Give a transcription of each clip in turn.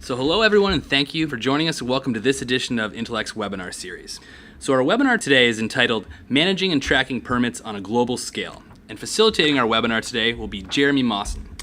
So hello everyone, and thank you for joining us, and welcome to this edition of Intellect's webinar series. So our webinar today is entitled Managing and Tracking Permits on a Global Scale. And facilitating our webinar today will be Jeremy Mawson.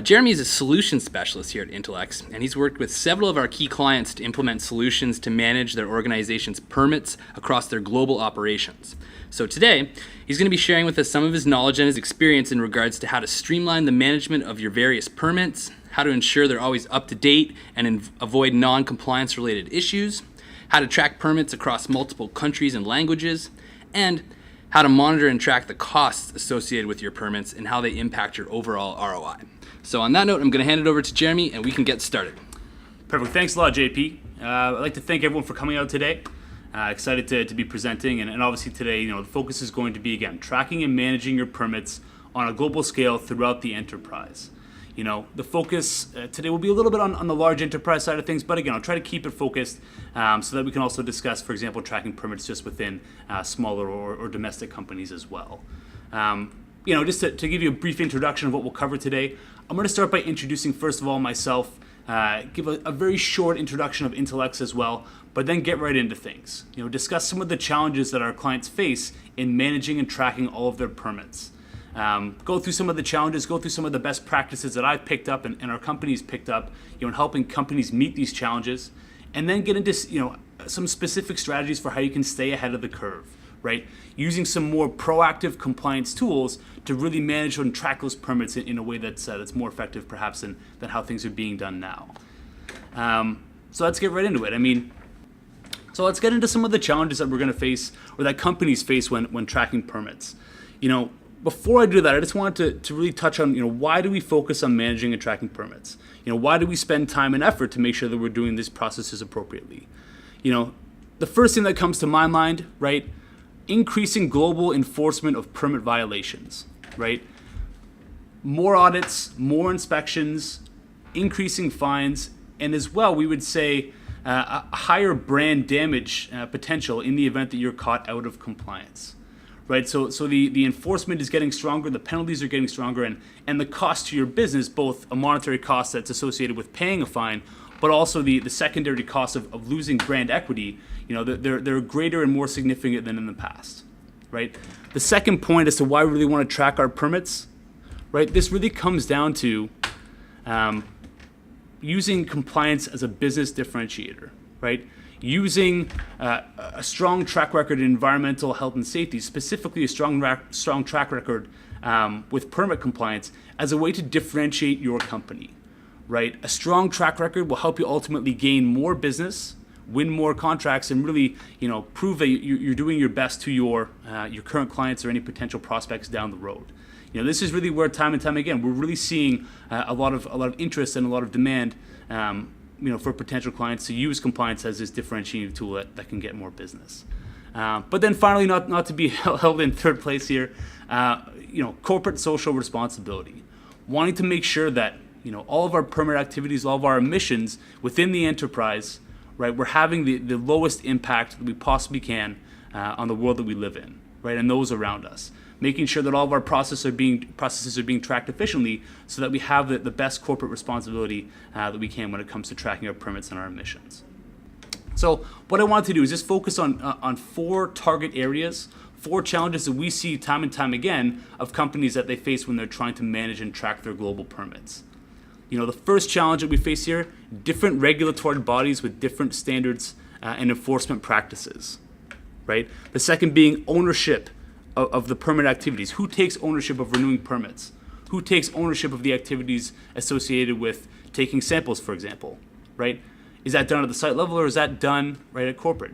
Jeremy is a solution specialist here at Intellect, and he's worked with several of our key clients to implement solutions to manage their organization's permits across their global operations. So today, he's going to be sharing with us some of his knowledge and his experience in regards to how to streamline the management of your various permits, how to ensure they're always up to date and avoid non-compliance related issues, how to track permits across multiple countries and languages, and how to monitor and track the costs associated with your permits and how they impact your overall ROI. So on that note, I'm going to hand it over to Jeremy and we can get started. Perfect. Thanks a lot, JP. I'd like to thank everyone for coming out today. Excited to be presenting, and obviously today, the focus is going to be, again, tracking and managing your permits on a global scale throughout the enterprise. The focus today will be a little bit on the large enterprise side of things, but again, I'll try to keep it focused so that we can also discuss, for example, tracking permits just within smaller or domestic companies as well. Just to give you a brief introduction of what we'll cover today, I'm going to start by introducing, first of all, myself, give a very short introduction of Intellect as well, but then get right into things. Discuss some of the challenges that our clients face in managing and tracking all of their permits. Go through some of the challenges, go through some of the best practices that I've picked up and our company's picked up, in helping companies meet these challenges, and then get into some specific strategies for how you can stay ahead of the curve, right? Using some more proactive compliance tools to really manage and track those permits in a way that's more effective perhaps than how things are being done now. So let's get right into it. So let's get into some of the challenges that we're going to face, or that companies face when tracking permits. Before I do that, I just wanted to really touch on, why do we focus on managing and tracking permits? Why do we spend time and effort to make sure that we're doing these processes appropriately? The first thing that comes to my mind, right? Increasing global enforcement of permit violations, right? More audits, more inspections, increasing fines, and as well, we would say a higher brand damage potential in the event that you're caught out of compliance. Right, so the enforcement is getting stronger, the penalties are getting stronger, and the cost to your business, both a monetary cost that's associated with paying a fine, but also the secondary cost of losing brand equity, they're greater and more significant than in the past, right? The second point as to why we really want to track our permits, right? This really comes down to using compliance as a business differentiator, right? Using a strong track record in environmental health and safety, specifically a strong track record with permit compliance as a way to differentiate your company, right? A strong track record will help you ultimately gain more business, win more contracts, and really, prove that you're doing your best to your current clients or any potential prospects down the road. This is really where time and time again we're really seeing a lot of interest and a lot of demand. For potential clients to use compliance as this differentiating tool that can get more business. But then finally, not to be held in third place here, corporate social responsibility. Wanting to make sure that, all of our permit activities, all of our emissions within the enterprise, right, we're having the lowest impact that we possibly can on the world that we live in, right, and those around us. Making sure that all of our processes are being tracked efficiently so that we have the best corporate responsibility that we can when it comes to tracking our permits and our emissions. So what I wanted to do is just focus on four target areas, four challenges that we see time and time again of companies that they face when they're trying to manage and track their global permits. The first challenge that we face here, different regulatory bodies with different standards and enforcement practices, right? The second being ownership of the permit activities. Who takes ownership of renewing permits? Who takes ownership of the activities associated with taking samples, for example, right? Is that done at the site level or is that done right at corporate?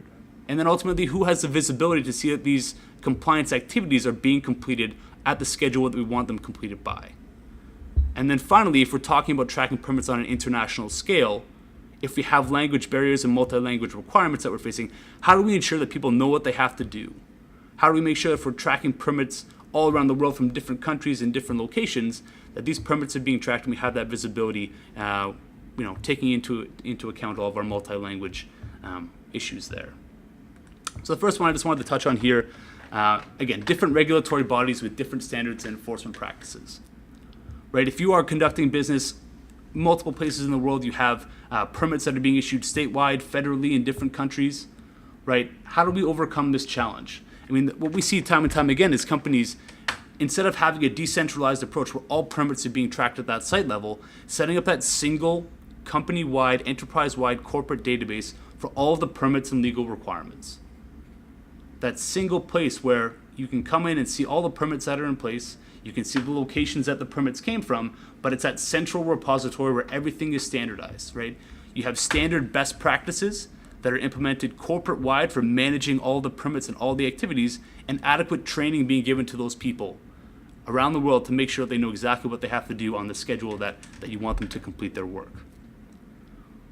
And then ultimately, who has the visibility to see that these compliance activities are being completed at the schedule that we want them completed by? And then finally, if we're talking about tracking permits on an international scale, if we have language barriers and multi-language requirements that we're facing, how do we ensure that people know what they have to do? How do we make sure that if we're tracking permits all around the world from different countries and different locations, that these permits are being tracked and we have that visibility, taking into account all of our multi-language issues there. So the first one I just wanted to touch on here, again, different regulatory bodies with different standards and enforcement practices. Right? If you are conducting business multiple places in the world. You have permits that are being issued statewide, federally, in different countries, right? How do we overcome this challenge? I mean, what we see time and time again is companies, instead of having a decentralized approach where all permits are being tracked at that site level, setting up that single company-wide, enterprise-wide corporate database for all of the permits and legal requirements. That single place where you can come in and see all the permits that are in place, you can see the locations that the permits came from, but it's that central repository where everything is standardized, right? You have standard best practices that are implemented corporate-wide for managing all the permits and all the activities, and adequate training being given to those people around the world to make sure they know exactly what they have to do on the schedule that you want them to complete their work.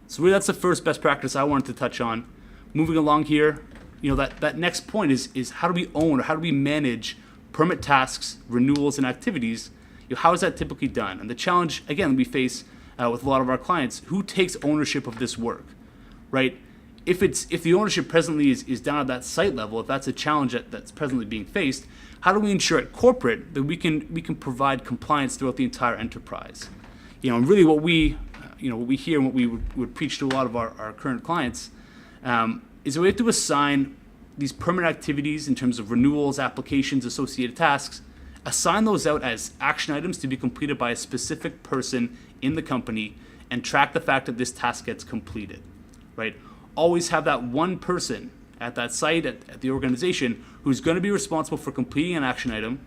So really, that's the first best practice I wanted to touch on. Moving along here, that next point is how do we own or how do we manage permit tasks, renewals, and activities? How is that typically done? And the challenge, again, we face with a lot of our clients, who takes ownership of this work, right? If the ownership presently is down at that site level, if that's a challenge that's presently being faced, how do we ensure at corporate that we can provide compliance throughout the entire enterprise? And really what we hear and what we would preach to a lot of our current clients is that we have to assign these permit activities in terms of renewals, applications, associated tasks, assign those out as action items to be completed by a specific person in the company, and track the fact that this task gets completed, right? Always have that one person at that site, at the organization, who's going to be responsible for completing an action item.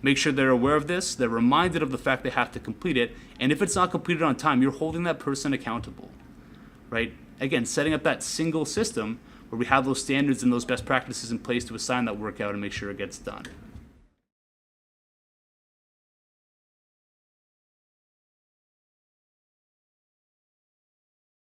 Make sure they're aware of this, they're reminded of the fact they have to complete it, and if it's not completed on time, you're holding that person accountable, right? Again, setting up that single system where we have those standards and those best practices in place to assign that work out and make sure it gets done.